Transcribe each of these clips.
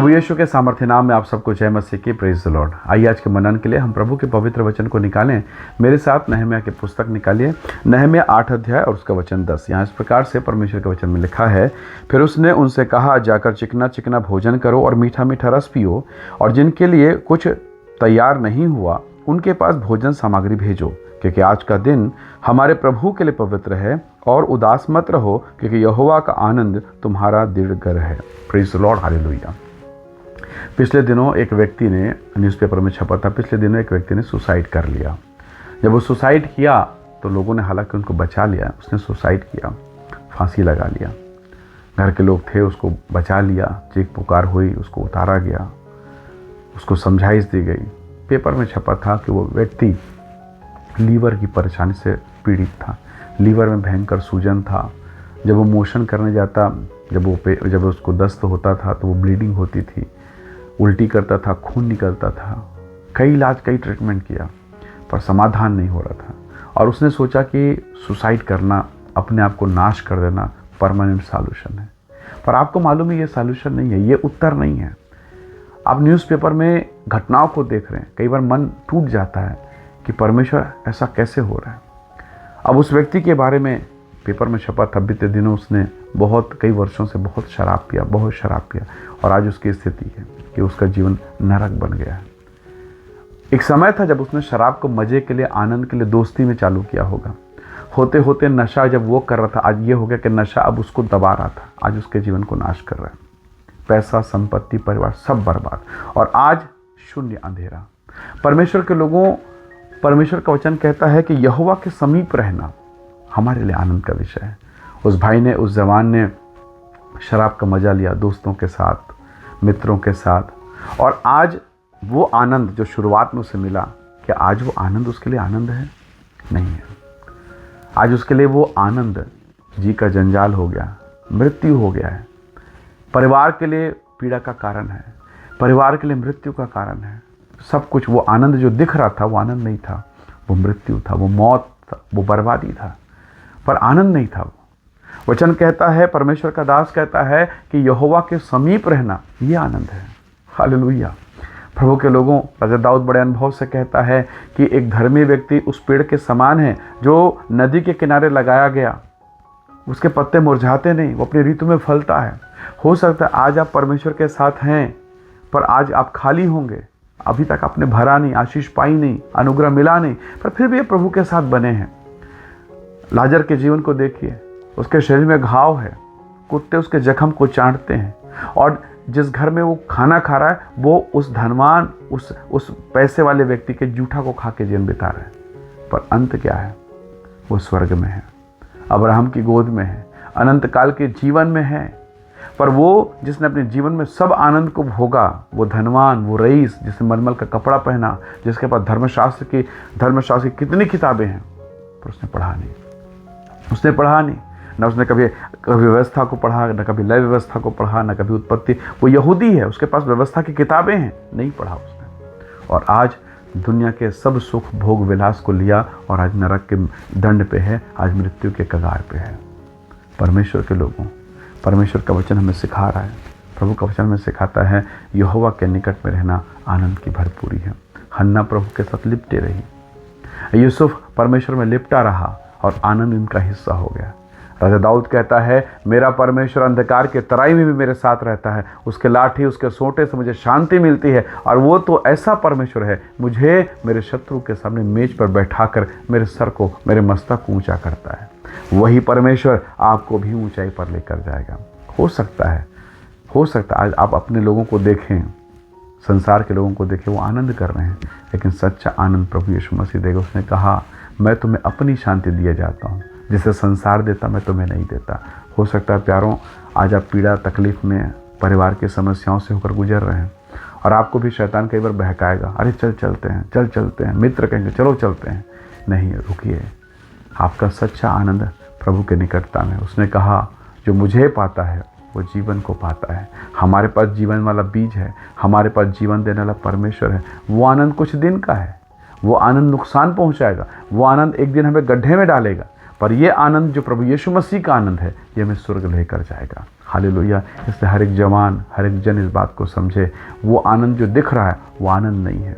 प्रभु यीशु के सामर्थ्य नाम में आप सबको जय मसीह की। Praise the Lord. आइए आज के मनन के लिए हम प्रभु के पवित्र वचन को निकालें। मेरे साथ नहम्याह की पुस्तक निकालिए, नहम्याह 8 अध्याय और उसका वचन 10। यहाँ इस प्रकार से परमेश्वर के वचन में लिखा है, फिर उसने उनसे कहा, जाकर चिकना चिकना भोजन करो और मीठा मीठा रस पियो, और जिनके लिए कुछ तैयार नहीं हुआ उनके पास भोजन सामग्री भेजो, क्योंकि आज का दिन हमारे प्रभु के लिए पवित्र है। और उदास मत रहो, क्योंकि यहोवा का आनंद तुम्हारा दृढ़ है। Praise the Lord, hallelujah. पिछले दिनों एक व्यक्ति ने, न्यूज़पेपर में छपा था, पिछले दिनों एक व्यक्ति ने सुसाइड कर लिया। जब वो सुसाइड किया तो लोगों ने हालांकि उनको बचा लिया। उसने सुसाइड किया, फांसी लगा लिया। घर के लोग थे, उसको बचा लिया, चीख पुकार हुई, उसको उतारा गया, उसको समझाइश दी गई। पेपर में छपा था कि वो व्यक्ति लीवर की परेशानी से पीड़ित था। लीवर में भयंकर सूजन था। जब वो मोशन करने जाता, जब उसको दस्त होता था तो वो ब्लीडिंग होती थी, उल्टी करता था, खून निकलता था। कई इलाज, कई ट्रीटमेंट किया, पर समाधान नहीं हो रहा था। और उसने सोचा कि सुसाइड करना, अपने आप को नाश कर देना परमानेंट सॉल्यूशन है। पर आपको मालूम है ये सॉल्यूशन नहीं है, ये उत्तर नहीं है। आप न्यूज़पेपर में घटनाओं को देख रहे हैं, कई बार मन टूट जाता है कि परमेश्वर ऐसा कैसे हो रहा है। अब उस व्यक्ति के बारे में पेपर में छपा था, बीते दिनों उसने कई वर्षों से बहुत शराब पिया, और आज उसकी स्थिति है कि उसका जीवन नरक बन गया है। एक समय था जब उसने शराब को मजे के लिए, आनंद के लिए, दोस्ती में चालू किया होगा। होते होते नशा जब वो कर रहा था, आज ये हो गया कि नशा अब उसको दबा रहा था, आज उसके जीवन को नाश कर रहा है। पैसा, संपत्ति, परिवार सब बर्बाद, और आज शून्य, अंधेरा। परमेश्वर के लोगों, परमेश्वर का वचन कहता है कि यहोवा के समीप रहना हमारे लिए आनंद का विषय है। उस भाई ने, उस जवान ने शराब का मजा लिया दोस्तों के साथ, मित्रों के साथ, और आज वो आनंद जो शुरुआत में उसे मिला, क्या आज वो आनंद उसके लिए आनंद है? नहीं है। आज उसके लिए वो आनंद जी का जंजाल हो गया, मृत्यु हो गया है। परिवार के लिए पीड़ा का कारण है, परिवार के लिए मृत्यु का कारण है। सब कुछ, वो आनंद जो दिख रहा था वो आनंद नहीं था, वो मृत्यु था, वो मौत था, वो बर्बादी था, पर आनंद नहीं था। वचन कहता है, परमेश्वर का दास कहता है कि यहोवा के समीप रहना ये आनंद है। हालेलुया। प्रभु के लोगों, राजा दाऊद बड़े अनुभव से कहता है कि एक धर्मी व्यक्ति उस पेड़ के समान है जो नदी के किनारे लगाया गया। उसके पत्ते मुरझाते नहीं, वो अपनी ऋतु में फलता है। हो सकता है आज आप परमेश्वर के साथ हैं, पर आज आप खाली होंगे। अभी तक आपने भरा नहीं, आशीष पाई नहीं, अनुग्रह मिला नहीं, पर फिर भी ये प्रभु के साथ बने हैं। लाजर के जीवन को देखिए, उसके शरीर में घाव है, कुत्ते उसके जख्म को चाटते हैं, और जिस घर में वो खाना खा रहा है वो उस धनवान, उस पैसे वाले व्यक्ति के जूठा को खा के जीवन बिता रहा है। पर अंत क्या है? वो स्वर्ग में है, अब्राहम की गोद में है, अनंत काल के जीवन में है। पर वो जिसने अपने जीवन में सब आनंद को भोगा, वो धनवान, वो रईस, जिसने मलमल का कपड़ा पहना, जिसके पास धर्मशास्त्र की कितनी किताबें हैं, पर उसने पढ़ा नहीं। न उसने कभी व्यवस्था को पढ़ा, न कभी लय व्यवस्था को पढ़ा, न कभी उत्पत्ति। वो यहूदी है, उसके पास व्यवस्था की किताबें हैं, नहीं पढ़ा उसने। और आज दुनिया के सब सुख भोग विलास को लिया, और आज नरक के दंड पे है, आज मृत्यु के कगार पे है। परमेश्वर के लोगों, परमेश्वर का वचन हमें सिखा रहा है, प्रभु का वचन हमें सिखाता है, यहोवा के निकट में रहना आनंद की भरपूरी है। हन्ना प्रभु के साथ लिपटे रही, यूसुफ परमेश्वर में लिपटा रहा, और आनंद इनका हिस्सा हो गया। राजा दाऊद कहता है, मेरा परमेश्वर अंधकार के तराई में भी मेरे साथ रहता है, उसके लाठी, उसके सोंटे से मुझे शांति मिलती है। और वो तो ऐसा परमेश्वर है, मुझे मेरे शत्रु के सामने मेज पर बैठाकर मेरे सर को, मेरे मस्तक को ऊंचा करता है। वही परमेश्वर आपको भी ऊंचाई पर लेकर जाएगा। हो सकता है आज आप अपने लोगों को देखें, संसार के लोगों को देखें, वो आनंद कर रहे हैं, लेकिन सच्चा आनंद प्रभु यीशु मसीह देगा। उसने कहा, मैं तुम्हें अपनी शांति दिए जाता हूँ, जिसे संसार देता मैं तुम्हें नहीं देता। हो सकता है प्यारों, आज आप पीड़ा, तकलीफ में, परिवार की समस्याओं से होकर गुजर रहे हैं, और आपको भी शैतान कई बार बहकाएगा, अरे चल चलते हैं। मित्र कहेंगे चलो चलते हैं। नहीं, रुकिए। आपका सच्चा आनंद प्रभु के निकटता में। उसने कहा, जो मुझे पाता है वो जीवन को पाता है। हमारे पास जीवन वाला बीज है, हमारे पास जीवन देने वाला परमेश्वर है। वो आनंद कुछ दिन का है, वो आनंद नुकसान पहुंचाएगा, वो आनंद एक दिन हमें गड्ढे में डालेगा, पर ये आनंद जो प्रभु यीशु मसीह का आनंद है, ये हमें स्वर्ग लेकर जाएगा। हालेलुया। इसलिए हर एक जवान, हर एक जन इस बात को समझे, वो आनंद जो दिख रहा है वो आनंद नहीं है,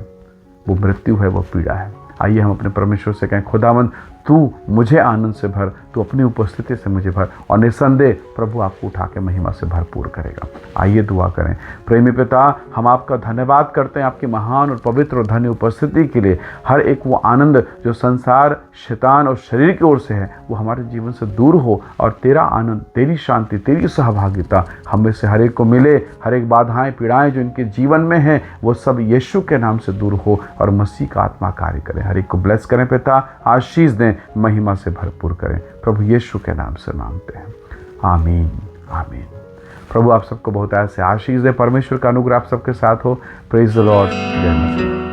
वो मृत्यु है, वो पीड़ा है। आइए हम अपने परमेश्वर से कहें, खुदावंद तू मुझे आनंद से भर, तू अपनी उपस्थिति से मुझे भर, और निसंदेह प्रभु आपको उठा के महिमा से भरपूर करेगा। आइए दुआ करें। प्रेमी पिता, हम आपका धन्यवाद करते हैं आपकी महान और पवित्र और धन्य उपस्थिति के लिए। हर एक वो आनंद जो संसार, शैतान और शरीर की ओर से है, वो हमारे जीवन से दूर हो, और तेरा आनंद, तेरी शांति, तेरी सहभागिता हम में से हर एक को मिले। हर एक बाधाएं, पीड़ाएं जो इनके जीवन में हैं, वो सब यीशु के नाम से दूर हो, और मसीह का आत्मा कार्य करें। हर एक को ब्लेस करें पिता, आशीष दें, महिमा से भरपूर करें। प्रभु यीशु के नाम से मांगते हैं, आमीन आमीन। प्रभु आप सबको बहुत ऐसे आशीष दे। परमेश्वर का अनुग्रह आप सबके साथ हो। Praise the Lord. जय मसीह।